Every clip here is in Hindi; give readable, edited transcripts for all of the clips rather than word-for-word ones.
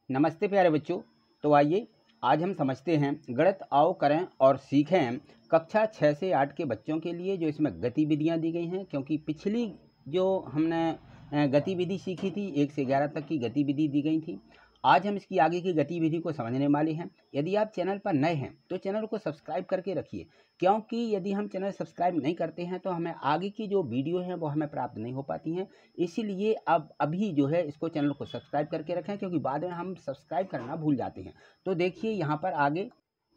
नमस्ते प्यारे बच्चों। तो आइए आज हम समझते हैं गणित आओ करें और सीखें कक्षा 6 से 8 के बच्चों के लिए जो इसमें गतिविधियां दी गई हैं। क्योंकि पिछली जो हमने गतिविधि सीखी थी 1 से 11 तक की गतिविधि दी गई थी। आज हम इसकी आगे की गतिविधि को समझने वाले हैं। यदि आप चैनल पर नए हैं तो चैनल को सब्सक्राइब करके रखिए, क्योंकि यदि हम चैनल सब्सक्राइब नहीं करते हैं तो हमें आगे की जो वीडियो हैं वो हमें प्राप्त नहीं हो पाती हैं। इसीलिए अब अभी जो है इसको चैनल को सब्सक्राइब करके रखें, क्योंकि बाद में हम सब्सक्राइब करना भूल जाते हैं। तो देखिए यहाँ पर आगे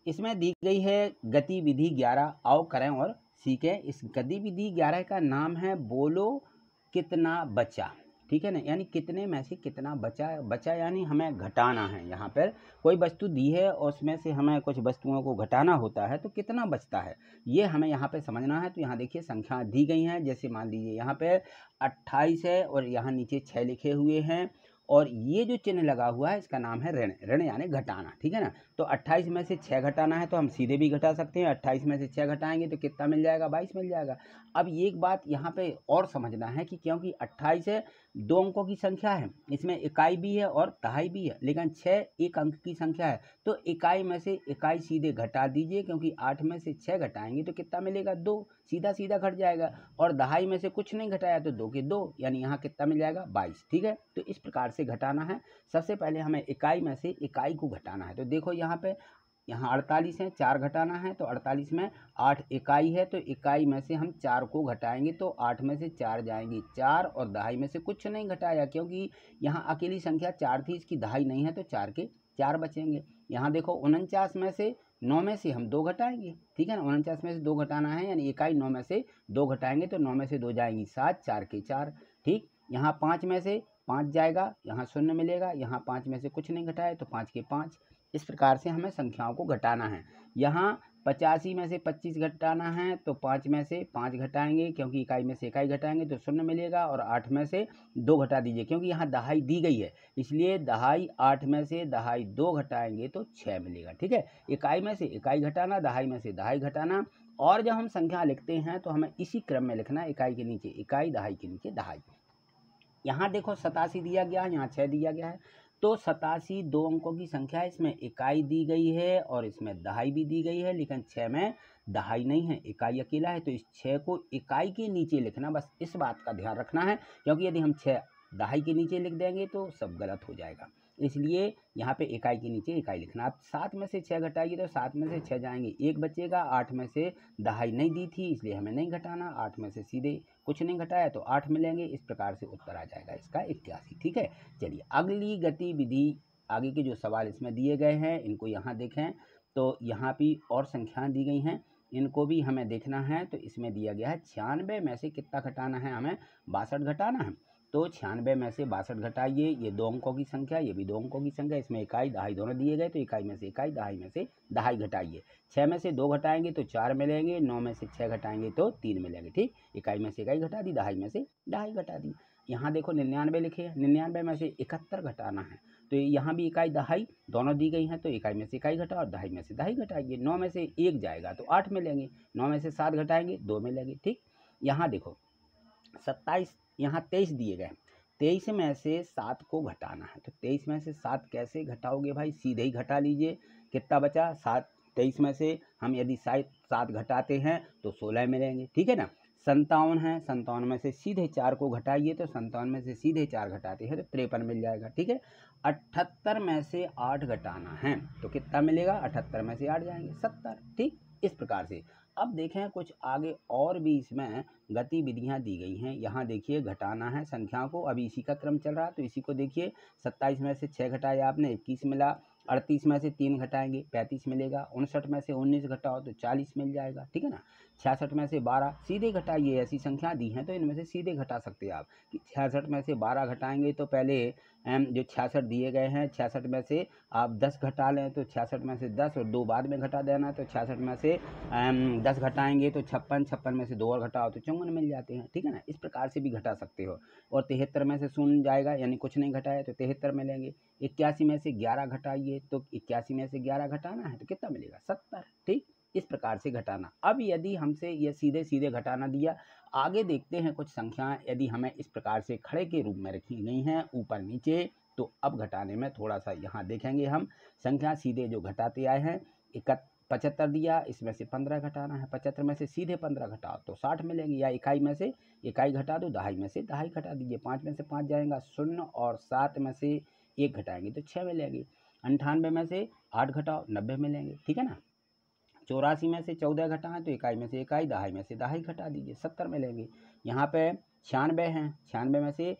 इसमें दी गई है गतिविधि 11, आओ करें और सीखें। इस गतिविधि 11 का नाम है बोलो कितना बचा। ठीक है ना, यानी कितने में से कितना बचा यानी हमें घटाना है। यहाँ पर कोई वस्तु दी है और उसमें से हमें कुछ वस्तुओं को घटाना होता है, तो कितना बचता है ये हमें यहाँ पे समझना है। तो यहाँ देखिए संख्या दी गई हैं, जैसे मान लीजिए यहाँ पे 28 है और यहाँ नीचे 6 लिखे हुए हैं, और ये जो चिन्ह लगा हुआ है इसका नाम है ऋण। ऋण यानी घटाना, ठीक है ना। तो 28 में से 6 घटाना है तो हम सीधे भी घटा सकते हैं। 28 में से 6 घटाएंगे तो कितना मिल जाएगा, 22 मिल जाएगा। अब एक बात यहाँ पे और समझना है कि क्योंकि 28 है, 2 अंकों की संख्या है, इसमें इकाई भी है और दहाई भी है, लेकिन 6 एक अंक की संख्या है, तो इकाई में से इकाई सीधे घटा दीजिए, क्योंकि 8 में से 6 घटाएंगे तो कितना मिलेगा, 2, सीधा सीधा घट जाएगा। और दहाई में से कुछ नहीं घटाया तो 2 के 2, यानी यहाँ कितना मिल जाएगा, 22। ठीक है, तो इस प्रकार से घटाना है। सबसे पहले हमें इकाई में से इकाई को घटाना है। तो देखो यहाँ पे, यहाँ 48 है, 4 घटाना है, तो 48 में 8 इकाई है, तो इकाई में से हम 4 को घटाएंगे तो 8 में से 4 जाएंगी 4, और दहाई में से कुछ नहीं घटाया, क्योंकि यहाँ अकेली संख्या 4 थी, इसकी दहाई नहीं है, तो 4 के 4 बचेंगे। यहाँ देखो 49 में से 9 में से हम 2 घटाएंगे, ठीक है ना। 49 में से 2 घटाना है, यानी इकाई 9 में से 2 घटाएंगे तो 9 में से 2 जाएंगी 7, 4 के 4। ठीक, यहाँ 5 में से 5 जाएगा, यहाँ 0 मिलेगा, यहाँ 5 में से कुछ नहीं घटाए तो 5 के 5। इस प्रकार से हमें संख्याओं को घटाना है। यहाँ 85 में से 25 घटाना है, तो 5 में से 5 घटाएंगे, क्योंकि इकाई में से इकाई घटाएंगे तो 0 मिलेगा, और 8 में से 2 घटा दीजिए, क्योंकि यहाँ दहाई दी गई है, इसलिए दहाई 8 में से दहाई 2 घटाएंगे तो 6 मिलेगा। ठीक है, इकाई में से इकाई घटाना, दहाई में से दहाई घटाना। और जब हम संख्या लिखते हैं तो हमें इसी क्रम में लिखना है, इकाई के नीचे इकाई, दहाई के नीचे दहाई। यहाँ देखो 87 दिया गया है, यहाँ 6 दिया गया है, तो 87 2 अंकों की संख्या है, इसमें इकाई दी गई है और इसमें दहाई भी दी गई है, लेकिन 6 में दहाई नहीं है, इकाई अकेला है, तो इस 6 को इकाई के नीचे लिखना, बस इस बात का ध्यान रखना है, क्योंकि यदि हम 6 दहाई के नीचे लिख देंगे तो सब गलत हो जाएगा। इसलिए यहाँ पे इकाई के नीचे इकाई लिखना। आप 7 में से 6 घटाइए तो 7 में से 6 जाएंगे, 1 बचेगा। 8 में से दहाई नहीं दी थी, इसलिए हमें नहीं घटाना, 8 में से सीधे कुछ नहीं घटाया तो 8 मिलेंगे। इस प्रकार से उत्तर आ जाएगा इसका 81। ठीक है, चलिए अगली गतिविधि, आगे के जो सवाल इसमें दिए गए हैं इनको यहाँ देखें। तो यहाँ भी और संख्याएं दी गई हैं, इनको भी हमें देखना है। तो इसमें दिया गया है 96 में से कितना घटाना है, हमें 62 घटाना है। तो 96 में से 62 घटाइए, ये 2 अंकों की संख्या, ये भी 2 अंकों की संख्या, इसमें इकाई दहाई दोनों दिए गए, तो इकाई में से इकाई, दहाई में से दहाई घटाइए। 6 में से 2 घटाएंगे तो 4 मिलेंगे, 9 में से 6 घटाएंगे तो 3 मिलेंगे। ठीक, इकाई में से इकाई घटा दी, दहाई में से दहाई घटा दी। यहाँ देखो 99 लिखे हैं, 99 में से 71 घटाना है, तो यहाँ भी इकाई दहाई दोनों दी गई हैं, तो इकाई में से इकाई घटा और दहाई में से दहाई घटाइए। 9 में से 1 जाएगा तो 8 मिलेंगे, 9 में से 7 घटाएंगे 2 मिलेंगे। ठीक, यहाँ देखो 27, यहाँ 23 दिए गए, 23 में से 7 को घटाना है, तो 23 में से 7 कैसे घटाओगे भाई, सीधे ही घटा लीजिए। कितना बचा, 7। 23 में से हम यदि 7 घटाते हैं तो 16 मिलेंगे, ठीक है ना। 57 है, 57 में से सीधे 4 को घटाइए, तो 57 में से सीधे 4 घटाते हैं तो 53 मिल जाएगा। ठीक है, 78 में से 8 घटाना है, तो कितना मिलेगा, 78 में से 8 जाएंगे 70। ठीक, इस प्रकार से। अब देखें कुछ आगे और भी इसमें गतिविधियां दी गई हैं। यहाँ देखिए घटाना है संख्याओं को, अभी इसी का क्रम चल रहा है, तो इसी को देखिए। 27 में से 6 घटाया आपने, 21 मिला। 38 में से 3 घटाएंगे 35 मिलेगा। 59 में से 19 घटाओ तो 40 मिल जाएगा, ठीक है ना। 66 में से 12 सीधे घटाइए, ऐसी संख्या दी हैं तो इनमें से सीधे घटा सकते हैं आप। कि 66 में से 12 घटाएंगे तो पहले जो 66 दिए गए हैं, 66 में से आप 10 घटा लें, तो 66 में से 10 और 2 बाद में घटा देना, तो 66 में से 10 घटाएंगे तो 56, 56 में से 2 और घटाओ तो 54 मिल जाते हैं, ठीक है ना। इस प्रकार से भी घटा सकते हो। और 73 में से 0 जाएगा, यानी कुछ नहीं घटाया तो 73 मिलेंगे। 81 में से 11 घटाइए, तो 81 में से 11 घटाना है तो कितना मिलेगा, 70। ठीक, इस प्रकार से घटाना। अब यदि हमसे ये सीधे सीधे घटाना दिया, आगे देखते हैं कुछ संख्याएं यदि हमें इस प्रकार से खड़े के रूप में रखी गई हैं ऊपर नीचे, तो अब घटाने में थोड़ा सा यहाँ देखेंगे हम संख्या सीधे जो घटाते आए हैं 75 दिया, इसमें से 15 घटाना है, 75 में से सीधे 15 घटाओ तो 60 मिलेंगे, या इकाई में से इकाई घटा दो, दहाई में से दहाई घटा दीजिए, 5 में से 5 जाएगा 0 और 7 में से 1 घटाएंगे तो 6 मिलेंगे, 98 में से 8 घटाओ 90 मिलेंगे, ठीक है ना। 84 में से 14 घटाएं तो इकाई में से इकाई, दहाई में से दहाई घटा दीजिए, 70 मिलेंगे। यहाँ पे 96 हैं, 96 में से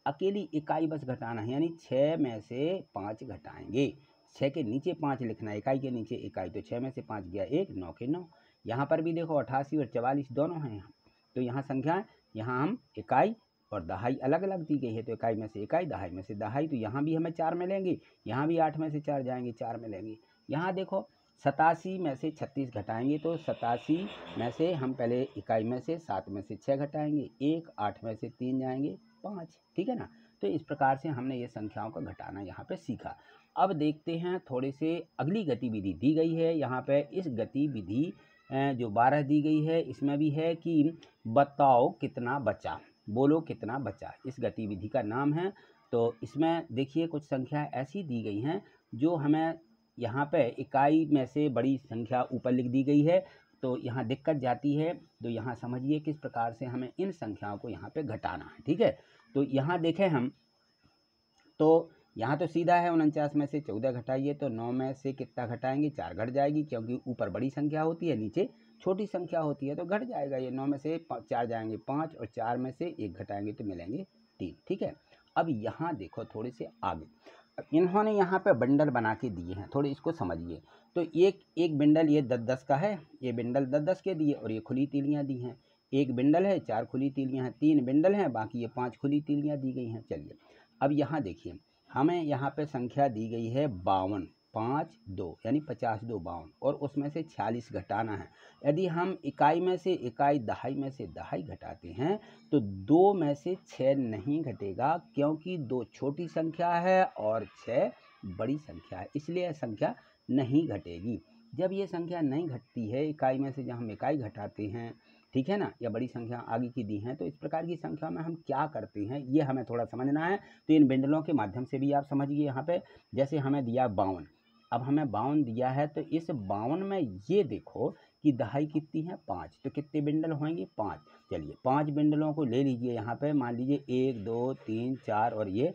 अकेली इकाई बस घटाना है, यानी 6 में से 5 घटाएंगे, 6 के नीचे 5 लिखना है, इकाई के नीचे इकाई, तो 6 में से 5 गया 1, 9 के 9। यहाँ पर भी देखो 88 और 44 दोनों हैं यहाँ, तो यहाँ संख्या, यहाँ हम इकाई और दहाई अलग अलग दी गई है, तो इकाई में से इकाई, दहाई में से दहाई, तो यहाँ भी हमें 4 मिलेंगे, यहाँ भी 8 में से 4 जाएंगे 4 मिलेंगे। यहाँ देखो 87 में से 36 घटाएंगे तो 87 में से हम पहले इकाई में से 7 में से 6 घटाएंगे 1, 8 में से 3 जाएंगे 5, ठीक है ना। तो इस प्रकार से हमने ये संख्याओं का घटाना यहाँ पे सीखा। अब देखते हैं थोड़े से अगली गतिविधि दी गई है यहाँ पे। इस गतिविधि जो 12 दी गई है इसमें भी है कि बताओ कितना बचा, बोलो कितना बचा, इस गतिविधि का नाम है। तो इसमें देखिए कुछ संख्या ऐसी दी गई हैं जो हमें यहाँ पे इकाई में से बड़ी संख्या ऊपर लिख दी गई है, तो यहाँ दिक्कत जाती है। तो यहाँ समझिए किस प्रकार से हमें इन संख्याओं को यहाँ पे घटाना है, ठीक है। तो यहाँ देखें हम, तो यहाँ तो सीधा है 49 में से 14 घटाइए तो 9 में से कितना घटाएंगे, 4 घट जाएगी, क्योंकि ऊपर बड़ी संख्या होती है नीचे छोटी संख्या होती है, तो घट जाएगा ये, 9 में से 4 जाएंगे 5 और 4 में से 1 घटाएंगे तो मिलेंगे 3, ठीक है। अब यहाँ देखो थोड़े से आगे, इन्होंने यहाँ पे बंडल बना के दिए हैं, थोड़े इसको समझिए। तो एक एक बंडल ये 10-10 का है, ये बंडल 10-10 के दिए और ये खुली तीलियाँ दी हैं। एक बंडल है 4 खुली तीलियाँ हैं, 3 बंडल हैं, बाकी ये 5 खुली तीलियाँ दी गई हैं। चलिए अब यहाँ देखिए, हमें यहाँ पे संख्या दी गई है 52, 5 2 यानी 50 2 52, और उसमें से 46 घटाना है। यदि हम इकाई में से इकाई, दहाई में से दहाई घटाते हैं तो 2 में से 6 नहीं घटेगा, क्योंकि 2 छोटी संख्या है और 6 बड़ी संख्या है, इसलिए यह संख्या नहीं घटेगी। जब ये संख्या नहीं घटती है इकाई में से, जब हम इकाई घटाते हैं, ठीक है ना, या बड़ी संख्या आगे की दी हैं, तो इस प्रकार की संख्या में हम क्या करते हैं ये हमें थोड़ा समझना है। तो इन बिंडलों के माध्यम से भी आप समझिए। यहाँ पे जैसे हमें दिया 52, अब हमें 52 दिया है, तो इस 52 में ये देखो कि दहाई कितनी है 5, तो कितने बिंडल होंगे 5। चलिए 5 बिंडलों को ले लीजिए, यहाँ पे मान लीजिए 1 2 3 4 और ये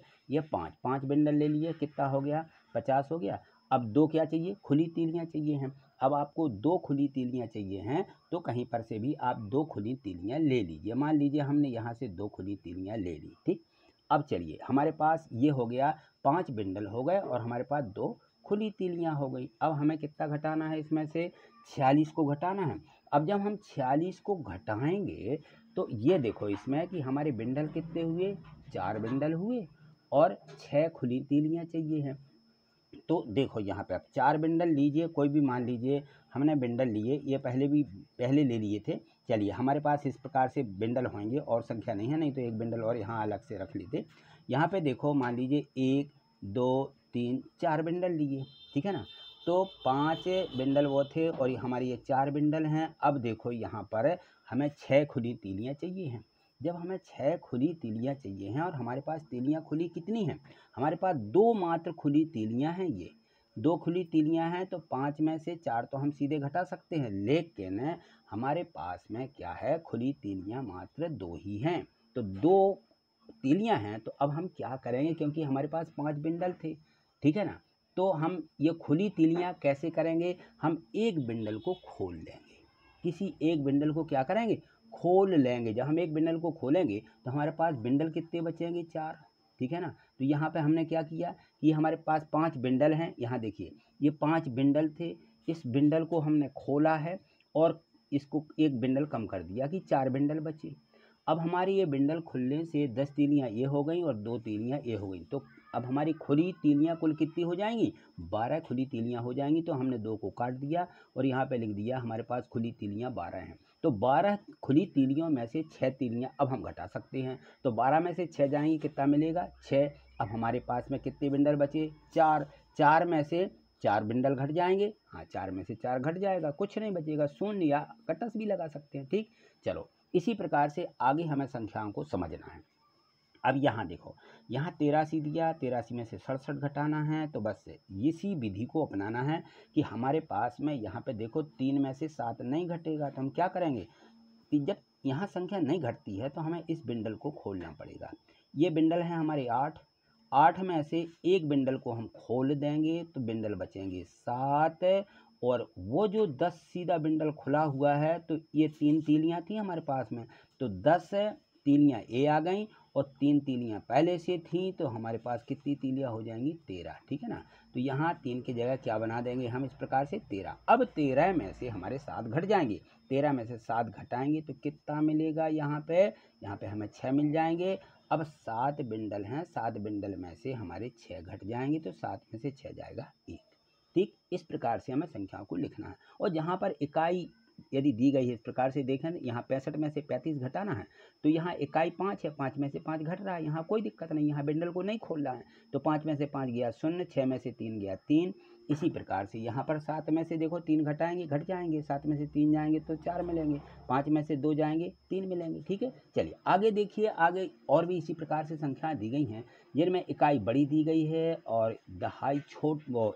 5 बिंडल ले लिए, कितना हो गया 50 हो गया। अब 2 क्या चाहिए, खुली तीलियाँ चाहिए हैं। अब आपको 2 खुली तीलियाँ चाहिए हैं, तो कहीं पर से भी आप 2 खुली तीलियाँ ले लीजिए। मान लीजिए हमने यहाँ से 2 खुली तीलियाँ ले ली, ठीक। अब चलिए हमारे पास ये हो गया 5 बिंडल हो गए और हमारे पास 2 खुली तीलियाँ हो गई। अब हमें कितना घटाना है, इसमें से 46 को घटाना है। अब जब हम 46 को घटाएंगे तो ये देखो इसमें कि हमारे बिंडल कितने हुए, 4 बिंडल हुए और 6 खुली तीलियाँ चाहिए हैं। तो देखो यहाँ पे आप 4 बिंडल लीजिए, कोई भी मान लीजिए, हमने बिंडल लिए, ये पहले ले लिए थे। चलिए हमारे पास इस प्रकार से बिंडल होंगे और संख्या नहीं है, नहीं तो एक बिंडल और यहाँ अलग से रख लेते। यहाँ पे देखो मान लीजिए 1 2 3 4 बिंडल लिए, ठीक है ना। तो 5 बिंडल वो थे और हमारे ये 4 बिंडल हैं। अब देखो यहाँ पर हमें 6 खुली तीलियाँ चाहिए हैं। जब हमें 6 खुली तीलियाँ चाहिए हैं और हमारे पास तीलियाँ खुली कितनी हैं, हमारे पास 2 मात्र खुली तीलियाँ हैं। ये 2 खुली तीलियाँ हैं, तो 5 में से 4 तो हम सीधे घटा सकते हैं, लेकिन हमारे पास में क्या है, खुली तीलियाँ मात्र 2 ही हैं। तो 2 तीलियाँ हैं, तो अब हम क्या करेंगे, क्योंकि हमारे पास 5 बिंडल थे, ठीक है ना। तो हम ये खुली तीलियाँ कैसे करेंगे, हम एक बिंडल को खोल लेंगे, किसी एक बिंडल को क्या करेंगे, खोल लेंगे। जब हम एक बिंडल को खोलेंगे तो हमारे पास बिंडल कितने बचेंगे, 4, ठीक है ना। तो यहाँ पे हमने क्या किया कि हमारे पास 5 बिंडल हैं। यहाँ देखिए ये 5 बिंडल थे, इस बिंडल को हमने खोला है और इसको एक बिंडल कम कर दिया कि 4 बिंडल बचे। अब हमारी ये बिंडल खुलने से 10 तीलियाँ ये हो गई और 2 तीलियाँ ये हो गई। तो अब हमारी खुली तीलियाँ कुल कितनी हो जाएंगी, 12 खुली तीलियाँ हो जाएंगी। तो हमने 2 को काट दिया और यहाँ पे लिख दिया हमारे पास खुली तीलियाँ 12 हैं। तो 12 खुली तीलियों में से 6 तीलियाँ अब हम घटा सकते हैं। तो 12 में से 6 जाएंगी, कितना मिलेगा 6। अब हमारे पास में कितने बिंडल बचे, 4। 4 में से 4 बिंडल घट जाएंगे, हाँ 4 में से 4 घट जाएगा, कुछ नहीं बचेगा, शून्य या कटस भी लगा सकते हैं, ठीक। चलो इसी प्रकार से आगे हमें संख्याओं को समझना है। अब यहाँ देखो, यहाँ 83 दिया, 83 में से 67 घटाना है, तो बस इसी विधि को अपनाना है कि हमारे पास में यहाँ पे देखो 3 में से 7 नहीं घटेगा, तो हम क्या करेंगे कि जब यहाँ संख्या नहीं घटती है तो हमें इस बिंडल को खोलना पड़ेगा। ये बिंडल है हमारे 8, 8 में से एक बिंडल को हम खोल देंगे तो बिंडल बचेंगे 7, और वो जो 10 सीधा बिंडल खुला हुआ है, तो ये 3 तीलियाँ थी हमारे पास में, तो 10 तीलियाँ ए आ गई और 3 तीलियाँ पहले से थी, तो हमारे पास कितनी तीलियाँ हो जाएंगी 13, ठीक है ना। तो यहाँ 3 की जगह क्या बना देंगे हम इस प्रकार से 13। अब 13 में से हमारे 7 घट जाएंगे, 13 में से 7 घटाएंगे तो कितना मिलेगा यहाँ पे हमें 6 मिल जाएंगे। अब 7 बिंडल हैं, 7 बिंडल में से हमारे 6 घट जाएंगे, तो 7 में से 6 जाएगा 1। ठीक, इस प्रकार से हमें संख्याओं को लिखना है। और जहाँ पर इकाई यदि दी गई है इस प्रकार से देखें, यहाँ 65 में से 35 घटाना है, तो यहाँ इकाई 5 है, 5 में से 5 घट रहा है, यहाँ कोई दिक्कत नहीं, यहाँ बिंडल को नहीं खोल रहा है, तो 5 में से 5 गया 0, 6 में से 3 गया 3। इसी प्रकार से यहाँ पर 7 में से देखो 3 घटाएंगे, घट जाएंगे, 7 में से 3 जाएंगे तो 4 मिलेंगे, 5 में से 2 जाएंगे 3 मिलेंगे। ठीक है, चलिए आगे देखिए, आगे और भी इसी प्रकार से संख्याएँ दी गई हैं जिनमें इकाई बड़ी दी गई है और दहाई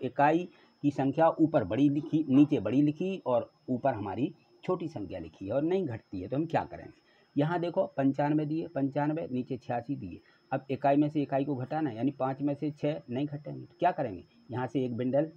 इकाई की संख्या ऊपर बड़ी लिखी, नीचे बड़ी लिखी और ऊपर हमारी छोटी संख्या लिखी है और नहीं घटती है, तो हम क्या करेंगे। यहाँ देखो 95 दिए, 95 नीचे 86 दिए। अब इकाई में से इकाई को घटाना है, यानी 5 में से 6 नहीं घटेंगे, तो क्या करेंगे, यहाँ से एक बिंडल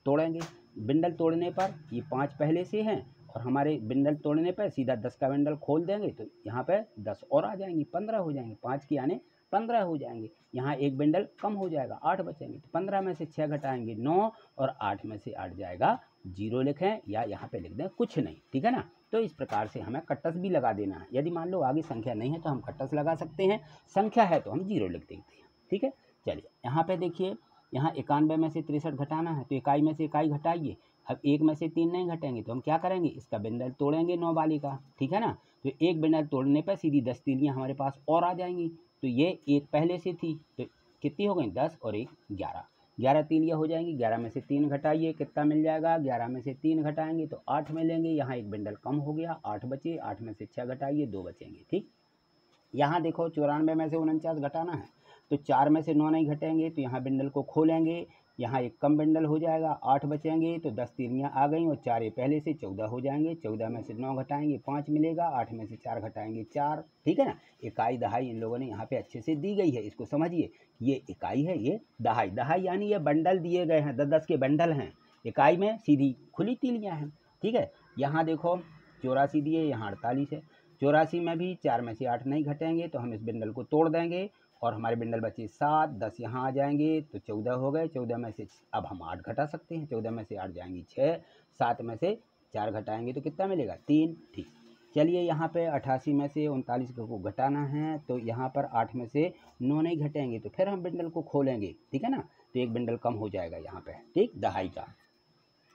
तोड़ेंगे। बिंडल तोड़ने पर ये 5 पहले से हैं और हमारे बिंडल तोड़ने पर सीधा 10 का बिंडल खोल देंगे, तो यहाँ पे 10 और आ जाएंगी, 15 हो जाएंगे, 5 की यानी 15 हो जाएंगे। यहाँ एक बिंडल कम हो जाएगा, 8 बचेंगे, तो 15 में से 6 घटाएंगे 9 और 8 में से 8 जाएगा 0 लिखें या यहाँ पे लिख दें कुछ नहीं, ठीक है ना। तो इस प्रकार से हमें कट्टस भी लगा देना है, यदि मान लो आगे संख्या नहीं है तो हम कट्टस लगा सकते हैं, संख्या है तो हम 0 लिख देते हैं। ठीक है, चलिए यहाँ पे देखिए, यहाँ 91 में से 63 घटाना है, तो इकाई में से इकाई घटाइए। अब 1 में से 3 नहीं घटेंगे, तो हम क्या करेंगे, इसका बिंडल तोड़ेंगे 9 वाली का, ठीक है ना। तो एक बिंडल तोड़ने पर सीधी 10 तीलियाँ हमारे पास और आ जाएंगी, तो ये एक पहले से थी, तो कितनी हो गई 10 और 1 11, 11 तीलियाँ हो जाएंगी। 11 में से 3 घटाइए, कितना मिल जाएगा, 11 में से 3 घटाएंगे तो 8 मिलेंगे। यहाँ एक बिंडल कम हो गया, 8 बचे, 8 में से 6 घटाइए 2 बचेंगे। ठीक, यहाँ देखो 94 में से 49 घटाना है, तो 4 में से 9 नहीं घटेंगे, तो यहाँ बिंडल को खोलेंगे, यहाँ एक कम बिंडल हो जाएगा, 8 बचेंगे, तो 10 तीलियाँ आ गई और 4 ये पहले से 14 हो जाएंगे। 14 में से 9 घटाएंगे 5 मिलेगा, 8 में से 4 घटाएंगे 4, ठीक है ना। इकाई दहाई इन लोगों ने यहाँ पे अच्छे से दी गई है, इसको समझिए, ये इकाई है, ये दहाई, दहाई यानी ये बंडल दिए गए हैं, 10-10 के बंडल हैं, इकाई में सीधी खुली तीलियाँ हैं। ठीक है, यहाँ देखो 84 दिए, यहाँ 48 है, 84 में भी 4 में से 8 नहीं घटेंगे, तो हम इस बिंडल को तोड़ देंगे और हमारे बिंडल बचे 7, 10 यहाँ आ जाएंगे तो 14 हो गए। 14 में से अब हम 8 घटा सकते हैं, 14 में से 8 जाएंगी 6, 7 में से 4 घटाएंगे तो कितना मिलेगा 3। ठीक, चलिए यहाँ पे 88 में से 39 को घटाना है, तो यहाँ पर 8 में से 9 नहीं घटेंगे, तो फिर हम बिंडल को खोलेंगे, ठीक है ना, तो एक बिंडल कम हो जाएगा यहाँ पे, ठीक, दहाई का,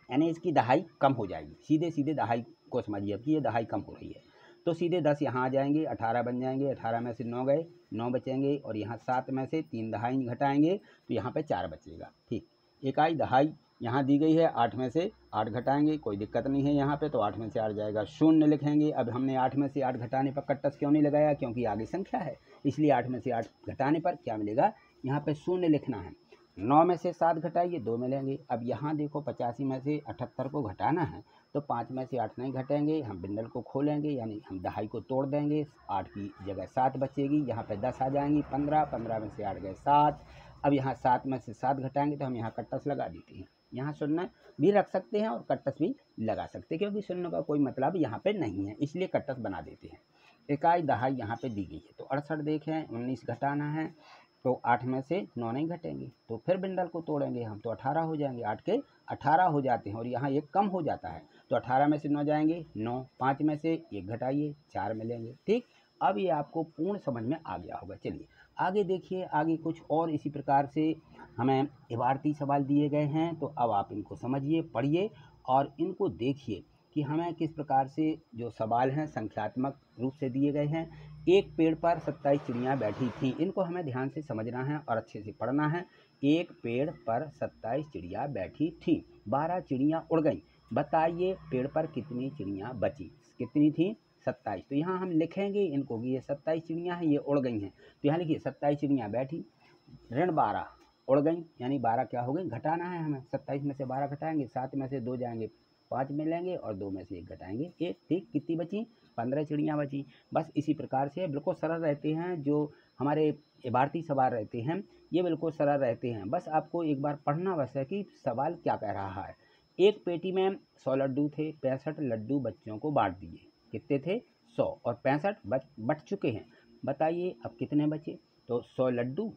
यानी इसकी दहाई कम हो जाएगी। सीधे सीधे दहाई को समझिए अब कि ये दहाई कम हो रही है, तो सीधे 10 यहाँ आ जाएंगे, 18 बन जाएंगे, 18 में से 9 गए, 9 बचेंगे और यहाँ 7 में से 3 दहाई घटाएंगे तो यहाँ पे 4 बचेगा। ठीक, इकाई दहाई यहाँ दी गई है, 8 में से 8 घटाएंगे, कोई दिक्कत नहीं है यहाँ पे, तो 8 में से 8 जाएगा 0 लिखेंगे। अब हमने 8 में से 8 घटाने पर कट्टस क्यों नहीं लगाया, क्योंकि आगे संख्या है, इसलिए 8 में से 8 घटाने पर क्या मिलेगा, यहाँ पे 0 लिखना है। 9 में से 7 घटाइए 2 मिलेंगे। अब यहाँ देखो 85 में से 78 को घटाना है, तो 5 में से 8 नहीं घटेंगे, हम बिंडल को खोलेंगे, यानी हम दहाई को तोड़ देंगे, 8 की जगह 7 बचेगी, यहाँ पे 10 आ जाएंगी, 15, 15 में से 8 गए 7। अब यहाँ 7 में से 7 घटाएंगे तो हम यहाँ कट्टस लगा देते हैं, यहाँ शून्य भी रख सकते हैं और कट्टस भी लगा सकते हैं, क्योंकि शून्य का कोई मतलब यहाँ पे नहीं है, इसलिए कट्टस बना देते हैं। इकाई दहाई यहाँ पे दी गई है, तो 68 देखें, 19 घटाना है, तो 8 में से 9 नहीं घटेंगे, तो फिर बिंडल को तोड़ेंगे हम, तो 18 हो जाएंगे, 8 के 18 हो जाते हैं और यहाँ एक कम हो जाता है, तो 18 में से 9 जाएंगे 9, 5 में से 1 घटाइए 4 मिलेंगे। ठीक, अब ये आपको पूर्ण समझ में आ गया होगा। चलिए आगे देखिए, आगे कुछ और इसी प्रकार से हमें इबारती सवाल दिए गए हैं, तो अब आप इनको समझिए, पढ़िए और इनको देखिए कि हमें किस प्रकार से जो सवाल हैं संख्यात्मक रूप से दिए गए हैं। एक पेड़ पर 27 चिड़ियाँ बैठी थी, इनको हमें ध्यान से समझना है और अच्छे से पढ़ना है। एक पेड़ पर 27 चिड़ियाँ बैठी थी, 12 चिड़ियाँ उड़ गईं, बताइए पेड़ पर कितनी चिड़ियाँ बची। कितनी थी, 27। तो यहाँ हम लिखेंगे इनको कि ये 27 चिड़ियाँ हैं, ये उड़ गई हैं। तो यहाँ लिखिए 27 चिड़ियाँ बैठी, ऋण 12 उड़ गई, यानी 12 क्या हो गई, घटाना है हमें। 27 में से 12 घटाएंगे, 7 में से 2 जाएंगे, 5 मिलेंगे और 2 में से 1 घटाएंगे 1। ठीक, कितनी बची, 15 चिड़ियाँ बची। बस इसी प्रकार से बिल्कुल सरल रहते हैं जो हमारे इबारती सवाल रहते हैं, ये बिल्कुल सरल रहते हैं। बस आपको एक बार पढ़ना बस है कि सवाल क्या कह रहा है। एक पेटी में 100 लड्डू थे, 65 लड्डू बच्चों को बांट दिए। कितने थे, 100, और 65 बच चुके हैं। बताइए अब कितने बचे। तो 100 लड्डू,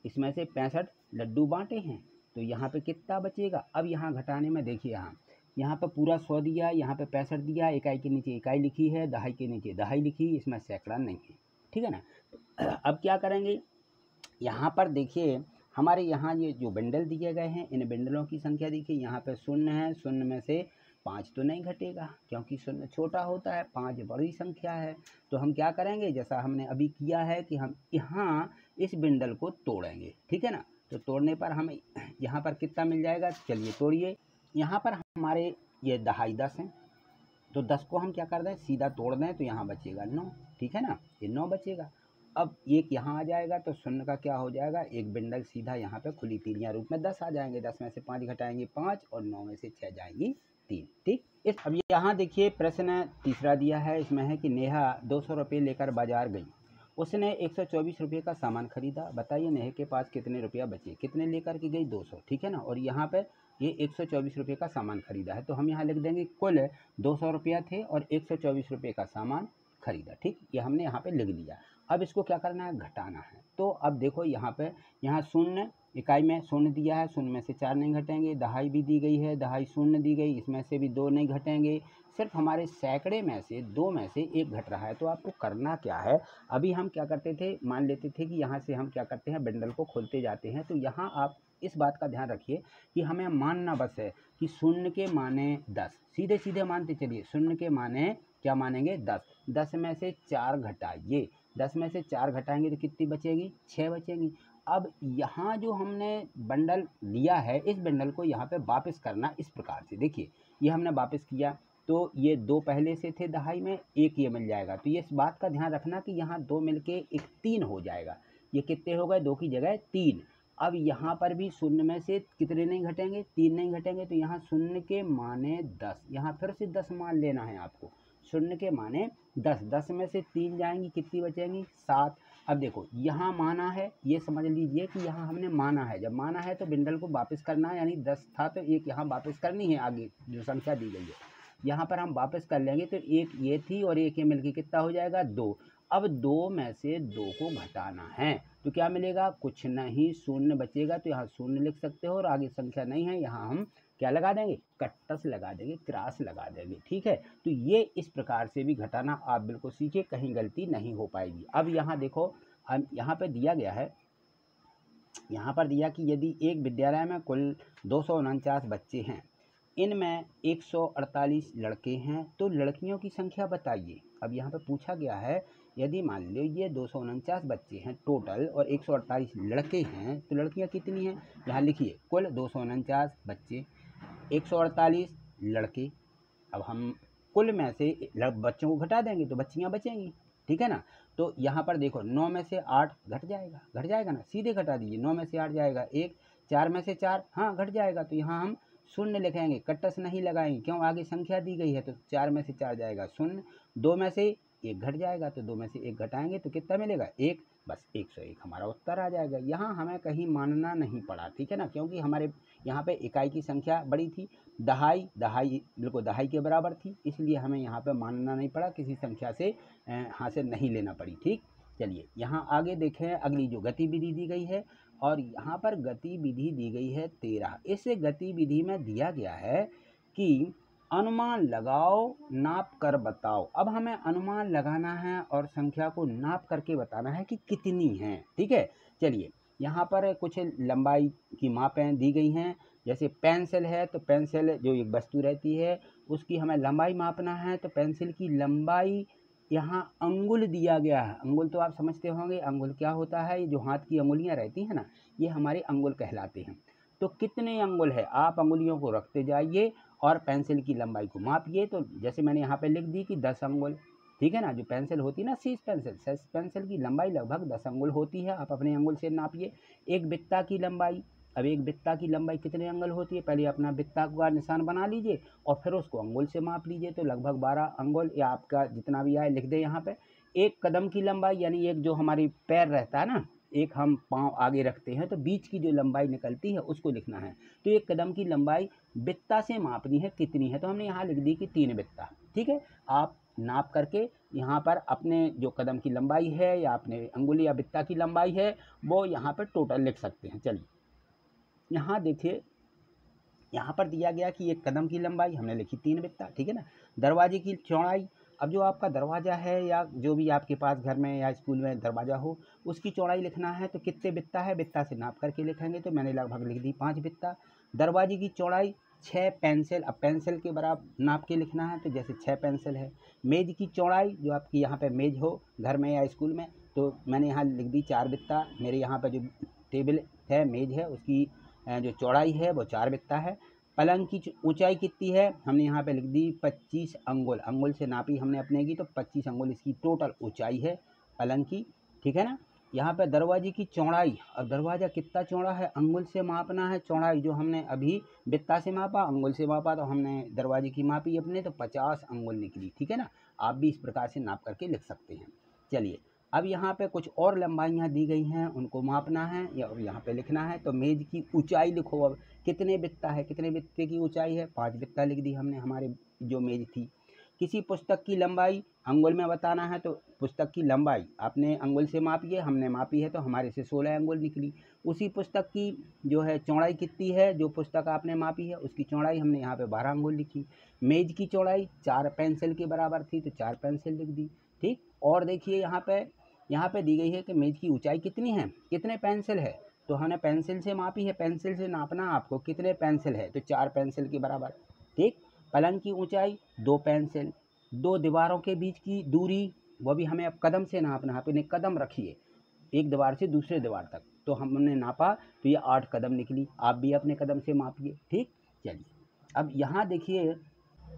इसमें से 65 लड्डू बांटे हैं, तो यहाँ पे कितना बचेगा। अब यहाँ घटाने में देखिए, यहाँ पर पूरा 100 दिया, यहाँ पे 65 दिया, इकाई के नीचे इकाई लिखी है, दहाई के नीचे दहाई लिखी, इसमें सैकड़ा नहीं है। ठीक है ना। अब क्या करेंगे, यहाँ पर देखिए हमारे यहाँ ये जो बंडल दिए गए हैं, इन बंडलों की संख्या देखिए, यहाँ पे शून्य है, शून्य में से 5 तो नहीं घटेगा क्योंकि शून्य छोटा होता है, 5 बड़ी संख्या है। तो हम क्या करेंगे, जैसा हमने अभी किया है कि हम यहाँ इस बंडल को तोड़ेंगे। ठीक है ना। तो तोड़ने पर हमें यहाँ पर कितना मिल जाएगा, चलिए तोड़िए। यहाँ पर हमारे ये दहाई 10 हैं, तो 10 को हम क्या कर दें, सीधा तोड़ दें, तो यहाँ बचेगा 9। ठीक है ना, ये 9 बचेगा। अब एक यहाँ आ जाएगा, तो शून्य का क्या हो जाएगा, एक बिंडल सीधा यहाँ पे खुली तीलियां रूप में 10 आ जाएंगे। 10 में से 5 घटाएंगे 5, और 9 में से 6 जाएंगी 3। ठीक। अब यहाँ देखिए प्रश्न तीसरा दिया है, इसमें है कि नेहा 200 रुपये लेकर बाजार गई, उसने 124 रुपये का सामान खरीदा। बताइए नेहा के पास कितने रुपया बचे। कितने लेकर के गई, 200। ठीक है ना। और यहाँ पे ये 124 रुपये का सामान खरीदा है, तो हम यहाँ लिख देंगे कुल 200 रुपया थे और 124 रुपये का सामान खरीदा। ठीक, ये हमने यहाँ पे लिख लिया। अब इसको क्या करना है, घटाना है। तो अब देखो यहाँ शून्य, इकाई में शून्य दिया है, शून्य में से 4 नहीं घटेंगे। दहाई भी दी गई है, दहाई शून्य दी गई, इसमें से भी 2 नहीं घटेंगे। सिर्फ हमारे सैकड़े में से 2 में से 1 घट रहा है। तो आपको करना क्या है, अभी हम क्या करते थे, मान लेते थे कि यहाँ से हम क्या करते हैं, बंडल को खोलते जाते हैं। तो यहाँ आप इस बात का ध्यान रखिए कि हमें मानना बस है कि शून्य के माने 10, सीधे सीधे मानते चलिए। शून्य के माने क्या मानेंगे, 10। 10 में से 4 घटाइए, 10 में से 4 घटाएंगे तो कितनी बचेगी, 6 बचेगी। अब यहाँ जो हमने बंडल लिया है, इस बंडल को यहाँ पे वापस करना इस प्रकार से। देखिए ये हमने वापस किया, तो ये 2 पहले से थे दहाई में, 1 ये मिल जाएगा। तो ये इस बात का ध्यान रखना कि यहाँ 2 मिलके एक 3 हो जाएगा। ये कितने हो गए, 2 की जगह 3। अब यहाँ पर भी शून्य में से कितने नहीं घटेंगे, 3 नहीं घटेंगे। तो यहाँ शून्य के माने 10, यहाँ फिर से 10 मान लेना है आपको। शून्य के माने 10, 10 में से 3 जाएंगी, कितनी बचेंगी, 7। अब देखो यहाँ माना है, ये समझ लीजिए कि यहाँ हमने माना है। जब माना है तो बिंडल को वापस करना है, यानी 10 था तो 1 यहाँ वापस करनी है, आगे जो संख्या दी गई है यहाँ पर हम वापस कर लेंगे। तो 1 ये थी और 1 ये मिलके कितना हो जाएगा, 2। अब 2 में से 2 को घटाना है, तो क्या मिलेगा, कुछ नहीं, शून्य बचेगा। तो यहाँ शून्य लिख सकते हो, और आगे संख्या नहीं है, यहाँ हम क्या लगा देंगे, कट्टस लगा देंगे, क्रॉस लगा देंगे। ठीक है। तो ये इस प्रकार से भी घटाना आप बिल्कुल सीखिए, कहीं गलती नहीं हो पाएगी। अब यहाँ देखो, यहाँ पे दिया गया है, यहाँ पर दिया कि यदि एक विद्यालय में कुल 249 बच्चे हैं, इनमें 148 लड़के हैं, तो लड़कियों की संख्या बताइए। अब यहाँ पे पूछा गया है, यदि मान लीजिए 249 बच्चे हैं टोटल और 148 लड़के हैं, तो लड़कियाँ कितनी हैं। यहाँ लिखिए कुल 249 बच्चे, 148 लड़के। अब हम कुल में से बच्चों को घटा देंगे तो बच्चियाँ बचेंगी। ठीक है ना। तो यहाँ पर देखो 9 में से 8 घट जाएगा ना, सीधे घटा दीजिए। 9 में से 8 जाएगा 1, 4 में से 4 हाँ घट जाएगा। तो यहाँ हम शून्य लिखेंगे, कट्टस नहीं लगाएंगे, क्यों, आगे संख्या दी गई है। तो 4 में से 4 जाएगा शून्य, 2 में से 1 घट जाएगा, तो 2 में से 1 घटाएंगे तो कितना मिलेगा, 1। बस 101 हमारा उत्तर आ जाएगा। यहाँ हमें कहीं मानना नहीं पड़ा। ठीक है ना, क्योंकि हमारे यहाँ पे इकाई की संख्या बड़ी थी, दहाई बिल्कुल दहाई के बराबर थी, इसलिए हमें यहाँ पे मानना नहीं पड़ा, किसी संख्या से हासिल नहीं लेना पड़ी। ठीक, चलिए यहाँ आगे देखें, अगली जो गतिविधि दी गई है, और यहाँ पर गतिविधि दी गई है 13। इस गतिविधि में दिया गया है कि अनुमान लगाओ, नाप कर बताओ। अब हमें अनुमान लगाना है और संख्या को नाप करके बताना है कि कितनी है। ठीक है, चलिए यहाँ पर कुछ लंबाई की मापें दी गई हैं। जैसे पेंसिल है, तो पेंसिल जो एक वस्तु रहती है उसकी हमें लंबाई मापना है, तो पेंसिल की लंबाई यहाँ अंगुल दिया गया है। अंगुल तो आप समझते होंगे, अंगुल क्या होता है, ये जो हाथ की अंगुलियाँ रहती हैं ना, ये हमारे अंगुल कहलाते हैं। तो कितने अंगुल है, आप अंगुलियों को रखते जाइए और पेंसिल की लंबाई को मापिए। तो जैसे मैंने यहाँ पे लिख दी कि 10 अंगुल, ठीक है ना। जो पेंसिल होती है ना सीस पेंसिल की लंबाई लगभग 10 अंगुल होती है। आप अपने अंगुल से नापिए। एक बित्ता की लंबाई, अब एक बित्ता की लंबाई कितने अंगुल होती है, पहले अपना बित्ता का निशान बना लीजिए और फिर उसको अंगुल से माप लीजिए। तो लगभग 12 अंगुल या आपका जितना भी आए लिख दे यहाँ पे। एक कदम की लंबाई यानी एक जो हमारी पैर रहता है ना, एक हम पाँव आगे रखते हैं तो बीच की जो लंबाई निकलती है उसको लिखना है। तो एक कदम की लंबाई बित्ता से मापनी है कितनी है, तो हमने यहाँ लिख दी कि 3 बित्ता। ठीक है, आप नाप करके यहाँ पर अपने जो कदम की लंबाई है या अपने अंगुली या बित्ता की लंबाई है वो यहाँ पर टोटल लिख सकते हैं। चलिए यहाँ देखिए, यहाँ पर दिया गया कि एक कदम की लंबाई हमने लिखी 3 बित्ता। ठीक है ना। दरवाजे की चौड़ाई, अब जो आपका दरवाज़ा है या जो भी आपके पास घर में या स्कूल में दरवाज़ा हो उसकी चौड़ाई लिखना है तो कितने बित्ता है, बित्ता से नाप करके लिखेंगे। तो मैंने लगभग लिख दी 5 बित्ता। दरवाजे की चौड़ाई 6 पेंसिल, अब पेंसिल के बराबर नाप के लिखना है तो जैसे 6 पेंसिल है। मेज़ की चौड़ाई, जो आपकी यहाँ पे मेज़ हो घर में या स्कूल में, तो मैंने यहाँ लिख दी 4 बित्ता। मेरे यहाँ पर जो टेबल है मेज़ है उसकी जो चौड़ाई है वो 4 बित्ता है। पलंग की ऊंचाई कितनी है, हमने यहाँ पे लिख दी 25 अंगुल। अंगुल से नापी हमने अपने की तो 25 अंगुल इसकी टोटल ऊंचाई है पलंग की। ठीक है ना। यहाँ पे दरवाजे की चौड़ाई, और दरवाज़ा कितना चौड़ा है अंगुल से मापना है। चौड़ाई जो हमने अभी बित्ता से मापा, अंगुल से मापा, तो हमने दरवाजे की मापी अपने तो 50 अंगुल निकली। ठीक है ना। आप भी इस प्रकार से नाप करके लिख सकते हैं। चलिए अब यहाँ पे कुछ और लंबाइयाँ दी गई हैं उनको मापना है या यहाँ पे लिखना है। तो मेज़ की ऊंचाई लिखो। अब कितने बित्ता है, कितने बित्ते की ऊंचाई है, 5 बित्ता लिख दी हमने हमारे जो मेज़ थी। किसी पुस्तक की लंबाई अंगुल में बताना है तो पुस्तक की लंबाई आपने अंगुल से मापिए, हमने मापी है तो हमारे से 16 अंगुल निकली। उसी पुस्तक की जो है चौड़ाई कितनी है, जो पुस्तक आपने मापी है उसकी चौड़ाई हमने यहाँ पे 12 अंगुल लिखी। मेज़ की चौड़ाई 4 पेंसिल के बराबर थी तो 4 पेंसिल लिख दी। ठीक। और देखिए यहाँ पे दी गई है कि मेज़ की ऊंचाई कितनी है, कितने पेंसिल है, तो हमने पेंसिल से मापी है। पेंसिल से नापना आपको कितने पेंसिल है तो 4 पेंसिल के बराबर। ठीक। पलंग की ऊंचाई 2 पेंसिल। 2 दीवारों के बीच की दूरी वो भी हमें अब कदम से नापना है। अपने कदम रखिए एक दीवार से दूसरे दीवार तक, तो हमने नापा तो ये 8 कदम निकली। आप भी अपने कदम से मापिए। ठीक। चलिए अब यहाँ देखिए,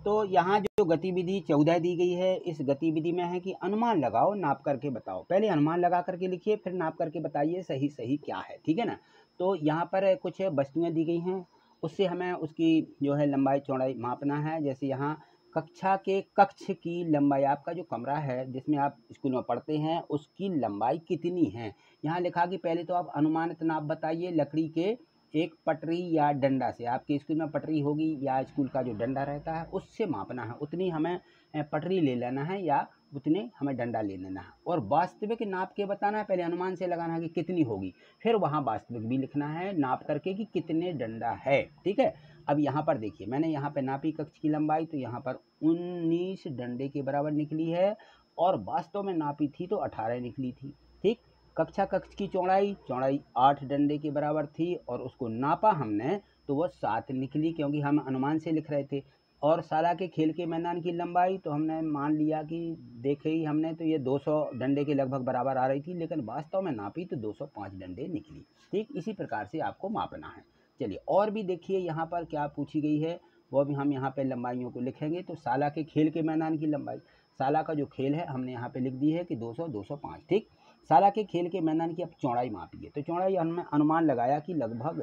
तो यहाँ जो गतिविधि 14 दी गई है, इस गतिविधि में है कि अनुमान लगाओ, नाप करके बताओ। पहले अनुमान लगा करके लिखिए, फिर नाप करके बताइए सही सही क्या है। ठीक है ना। तो यहाँ पर कुछ वस्तुएं दी गई हैं, उससे हमें उसकी जो है लंबाई चौड़ाई मापना है। जैसे यहाँ कक्षा के कक्ष की लंबाई, आपका जो कमरा है जिसमें आप स्कूल में पढ़ते हैं उसकी लंबाई कितनी है। यहाँ लिखा कि पहले तो आप अनुमानित नाप बताइए लकड़ी के एक पटरी या डंडा से। आपके स्कूल में पटरी होगी या स्कूल का जो डंडा रहता है उससे मापना है। उतनी हमें पटरी ले लेना है या उतने हमें डंडा ले लेना है। और वास्तविक नाप के बताना है, पहले अनुमान से लगाना है कि कितनी होगी, फिर वहाँ वास्तविक भी लिखना है नाप करके कि कितने डंडा है। ठीक है। अब यहाँ पर देखिए, मैंने यहाँ पर नापी कक्ष की लंबाई तो यहाँ पर 19 डंडे के बराबर निकली है और वास्तव में नापी थी तो 18 निकली थी। ठीक। कक्षा कक्ष की चौड़ाई 8 डंडे के बराबर थी और उसको नापा हमने तो वो 7 निकली, क्योंकि हम अनुमान से लिख रहे थे। और शाला के खेल के मैदान की लंबाई तो हमने मान लिया कि देखे ही हमने तो ये 200 डंडे के लगभग बराबर आ रही थी, लेकिन वास्तव में नापी तो 205 डंडे निकली। ठीक। इसी प्रकार से आपको मापना है। चलिए और भी देखिए यहाँ पर क्या पूछी गई है, वो भी हम यहाँ पे लंबाइयों को लिखेंगे। तो शाला के खेल के मैदान की लंबाई, शाला का जो खेल है हमने यहाँ पे लिख दी है कि 200 205। ठीक। शाला के खेल के मैदान की अब चौड़ाई मापी, तो चौड़ाई हमने अनुमान लगाया कि लगभग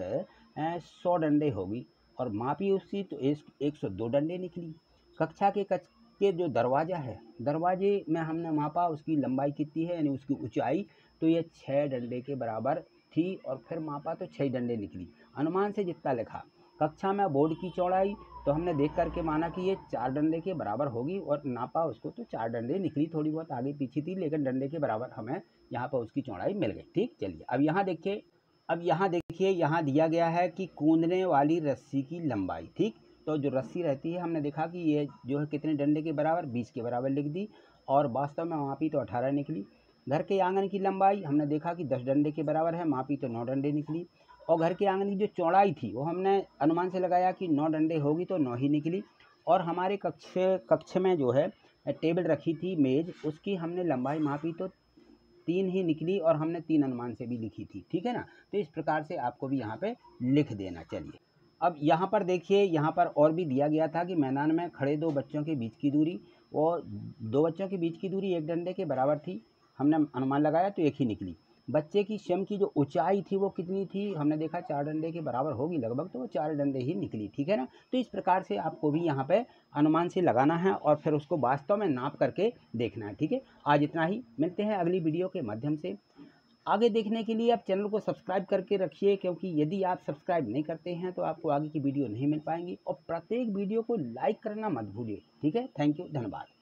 100 डंडे होगी और मापी उसकी तो 102 डंडे निकली। कक्षा के कक्ष के जो दरवाज़ा है, दरवाजे में हमने मापा उसकी लंबाई कितनी है यानी उसकी ऊंचाई, तो ये 6 डंडे के बराबर थी और फिर मापा तो 6 डंडे निकली। अनुमान से जितना लिखा। कक्षा में बोर्ड की चौड़ाई तो हमने देख करके माना कि ये 4 डंडे के बराबर होगी और नापा उसको तो 4 डंडे निकली। थोड़ी बहुत आगे पीछे थी लेकिन डंडे के बराबर हमें यहाँ पर उसकी चौड़ाई मिल गई। ठीक। चलिए अब यहाँ देखिए, यहाँ दिया गया है कि कूदने वाली रस्सी की लंबाई। ठीक। तो जो रस्सी रहती है हमने देखा कि ये जो है कितने डंडे के बराबर, 20 के बराबर लिख दी और वास्तव में मापी तो 18 निकली। घर के आंगन की लंबाई हमने देखा कि 10 डंडे के बराबर है, मापी तो 9 डंडे निकली। और घर के आंगन की जो चौड़ाई थी वो हमने अनुमान से लगाया कि 9 डंडे होगी तो 9 ही निकली। और हमारे कक्ष में जो है टेबल रखी थी मेज़, उसकी हमने लंबाई मापी तो 3 ही निकली और हमने 3 अनुमान से भी लिखी थी। ठीक है ना। तो इस प्रकार से आपको भी यहाँ पे लिख देना। चलिए अब यहाँ पर देखिए, यहाँ पर और भी दिया गया था कि मैदान में खड़े 2 बच्चों के बीच की दूरी, और दो बच्चों के बीच की दूरी एक डंडे के बराबर थी, हमने अनुमान लगाया तो एक ही निकली। बच्चे की सिम की जो ऊंचाई थी वो कितनी थी, हमने देखा 4 डंडे के बराबर होगी लगभग, तो वो 4 डंडे ही निकली। ठीक है ना। तो इस प्रकार से आपको भी यहाँ पे अनुमान से लगाना है और फिर उसको वास्तव में नाप करके देखना है। ठीक है, आज इतना ही, मिलते हैं अगली वीडियो के माध्यम से। आगे देखने के लिए आप चैनल को सब्सक्राइब करके रखिए, क्योंकि यदि आप सब्सक्राइब नहीं करते हैं तो आपको आगे की वीडियो नहीं मिल पाएंगी। और प्रत्येक वीडियो को लाइक करना मत भूलिए। ठीक है, थैंक यू, धन्यवाद।